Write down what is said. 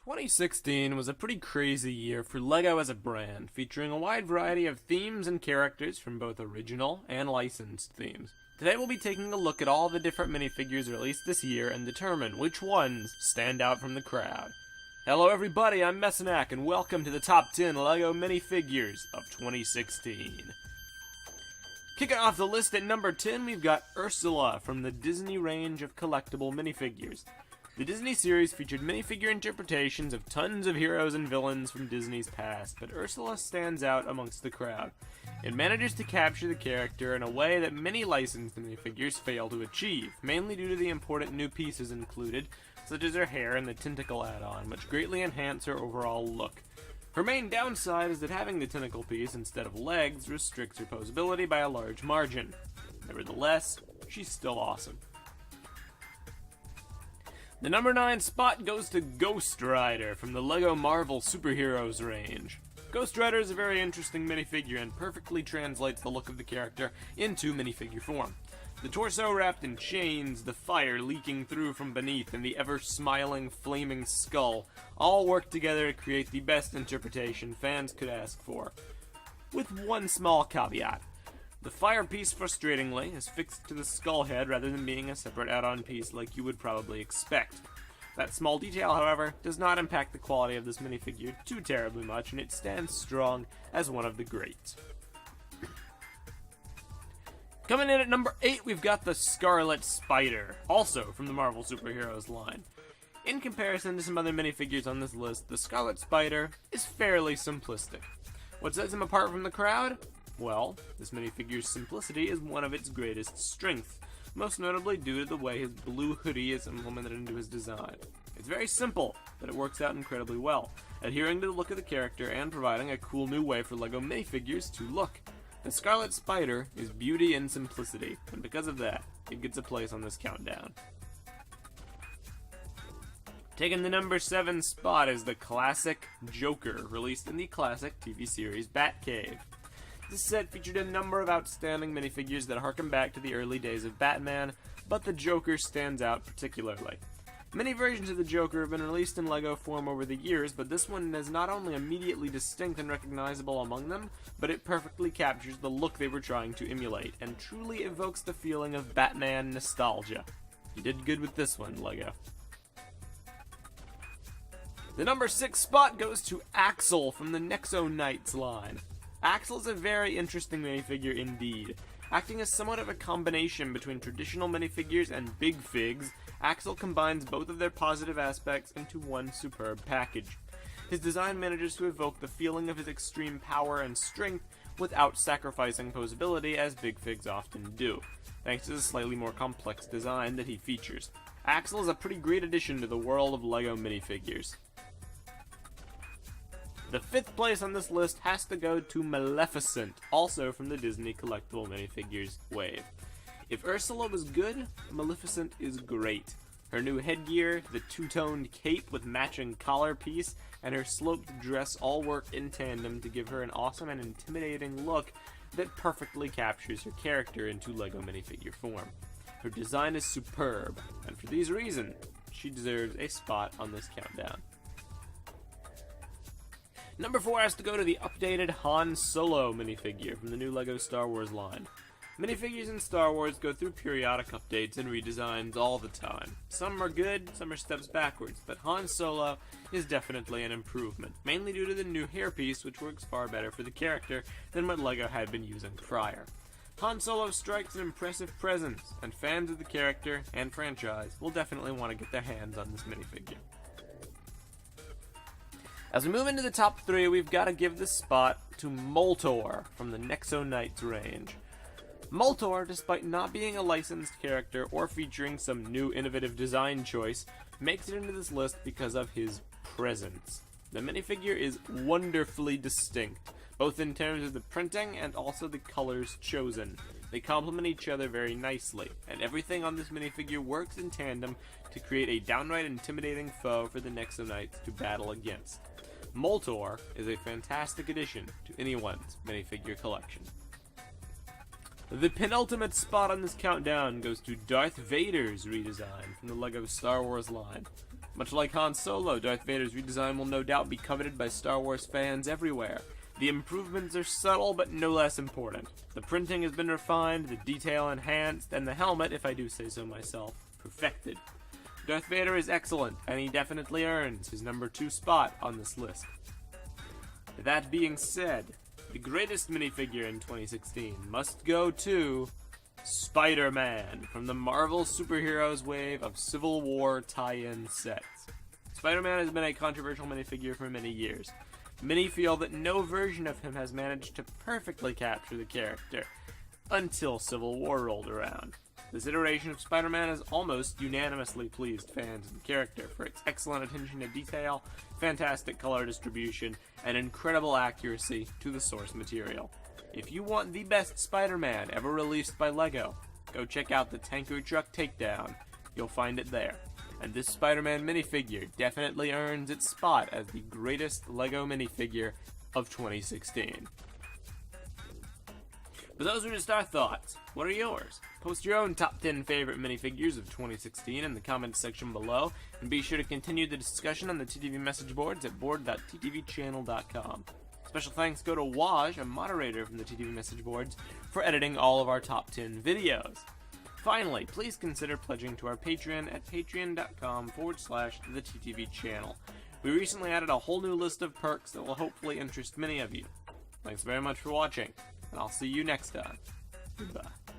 2016 was a pretty crazy year for LEGO as a brand, featuring a wide variety of themes and characters from both original and licensed themes. Today we'll be taking a look at all the different minifigures released this year and determine which ones stand out from the crowd. Hello everybody, I'm Messinak and welcome to the top 10 LEGO minifigures of 2016. Kicking off the list at number 10, we've got Ursula from the Disney range of collectible minifigures. The Disney series featured minifigure interpretations of tons of heroes and villains from Disney's past, but Ursula stands out amongst the crowd. It manages to capture the character in a way that many licensed minifigures fail to achieve, mainly due to the important new pieces included, such as her hair and the tentacle add-on, which greatly enhance her overall look. Her main downside is that having the tentacle piece instead of legs restricts her posability by a large margin. Nevertheless, she's still awesome. The number 9 spot goes to Ghost Rider from the LEGO Marvel Superheroes range. Ghost Rider is a very interesting minifigure and perfectly translates the look of the character into minifigure form. The torso wrapped in chains, the fire leaking through from beneath, and the ever-smiling, flaming skull all work together to create the best interpretation fans could ask for. With one small caveat. The fire piece, frustratingly, is fixed to the skull head rather than being a separate add-on piece like you would probably expect. That small detail, however, does not impact the quality of this minifigure too terribly much, and it stands strong as one of the greats. Coming in at number 8, we've got the Scarlet Spider, also from the Marvel Superheroes line. In comparison to some other minifigures on this list, the Scarlet Spider is fairly simplistic. What sets him apart from the crowd? Well, this minifigure's simplicity is one of its greatest strengths, most notably due to the way his blue hoodie is implemented into his design. It's very simple, but it works out incredibly well, adhering to the look of the character and providing a cool new way for LEGO minifigures to look. The Scarlet Spider is beauty and simplicity, and because of that, it gets a place on this countdown. Taking the number 7 spot is the classic Joker, released in the classic TV series Batcave. This set featured a number of outstanding minifigures that harken back to the early days of Batman, but the Joker stands out particularly. Many versions of the Joker have been released in LEGO form over the years, but this one is not only immediately distinct and recognizable among them, but it perfectly captures the look they were trying to emulate, and truly evokes the feeling of Batman nostalgia. You did good with this one, LEGO. The number 6 spot goes to Axel from the Nexo Knights line. Axel is a very interesting minifigure indeed. Acting as somewhat of a combination between traditional minifigures and big figs, Axel combines both of their positive aspects into one superb package. His design manages to evoke the feeling of his extreme power and strength without sacrificing posability as big figs often do, thanks to the slightly more complex design that he features. Axel is a pretty great addition to the world of LEGO minifigures. The 5th place on this list has to go to Maleficent, also from the Disney collectible minifigures wave. If Ursula was good, Maleficent is great. Her new headgear, the two-toned cape with matching collar piece, and her sloped dress all work in tandem to give her an awesome and intimidating look that perfectly captures her character into LEGO minifigure form. Her design is superb, and for these reasons, she deserves a spot on this countdown. Number 4 has to go to the updated Han Solo minifigure from the new LEGO Star Wars line. Minifigures in Star Wars go through periodic updates and redesigns all the time. Some are good, some are steps backwards, but Han Solo is definitely an improvement, mainly due to the new hairpiece, which works far better for the character than what LEGO had been using prior. Han Solo strikes an impressive presence, and fans of the character and franchise will definitely want to get their hands on this minifigure. As we move into the top 3, we've got to give this spot to Moltor from the Nexo Knights range. Moltor, despite not being a licensed character or featuring some new innovative design choice, makes it into this list because of his presence. The minifigure is wonderfully distinct, both in terms of the printing and also the colors chosen. They complement each other very nicely, and everything on this minifigure works in tandem to create a downright intimidating foe for the Nexo Knights to battle against. Moltor is a fantastic addition to anyone's minifigure collection. The penultimate spot on this countdown goes to Darth Vader's redesign from the LEGO Star Wars line. Much like Han Solo, Darth Vader's redesign will no doubt be coveted by Star Wars fans everywhere. The improvements are subtle but no less important. The printing has been refined, the detail enhanced, and the helmet, if I do say so myself, perfected. Darth Vader is excellent, and he definitely earns his number 2 spot on this list. That being said, the greatest minifigure in 2016 must go to Spider-Man from the Marvel Superheroes wave of Civil War tie-in sets. Spider-Man has been a controversial minifigure for many years. Many feel that no version of him has managed to perfectly capture the character, until Civil War rolled around. This iteration of Spider-Man has almost unanimously pleased fans of the character for its excellent attention to detail, fantastic color distribution, and incredible accuracy to the source material. If you want the best Spider-Man ever released by Lego, go check out the Tanker Truck Takedown. You'll find it there. And this Spider-Man minifigure definitely earns its spot as the greatest Lego minifigure of 2016. But those are just our thoughts. What are yours? Post your own top 10 favorite minifigures of 2016 in the comments section below, and be sure to continue the discussion on the TTV message boards at board.ttvchannel.com. Special thanks go to Waj, a moderator from the TTV message boards, for editing all of our top 10 videos. Finally, please consider pledging to our Patreon at patreon.com/the TTV channel. We recently added a whole new list of perks that will hopefully interest many of you. Thanks very much for watching, and I'll see you next time. Goodbye.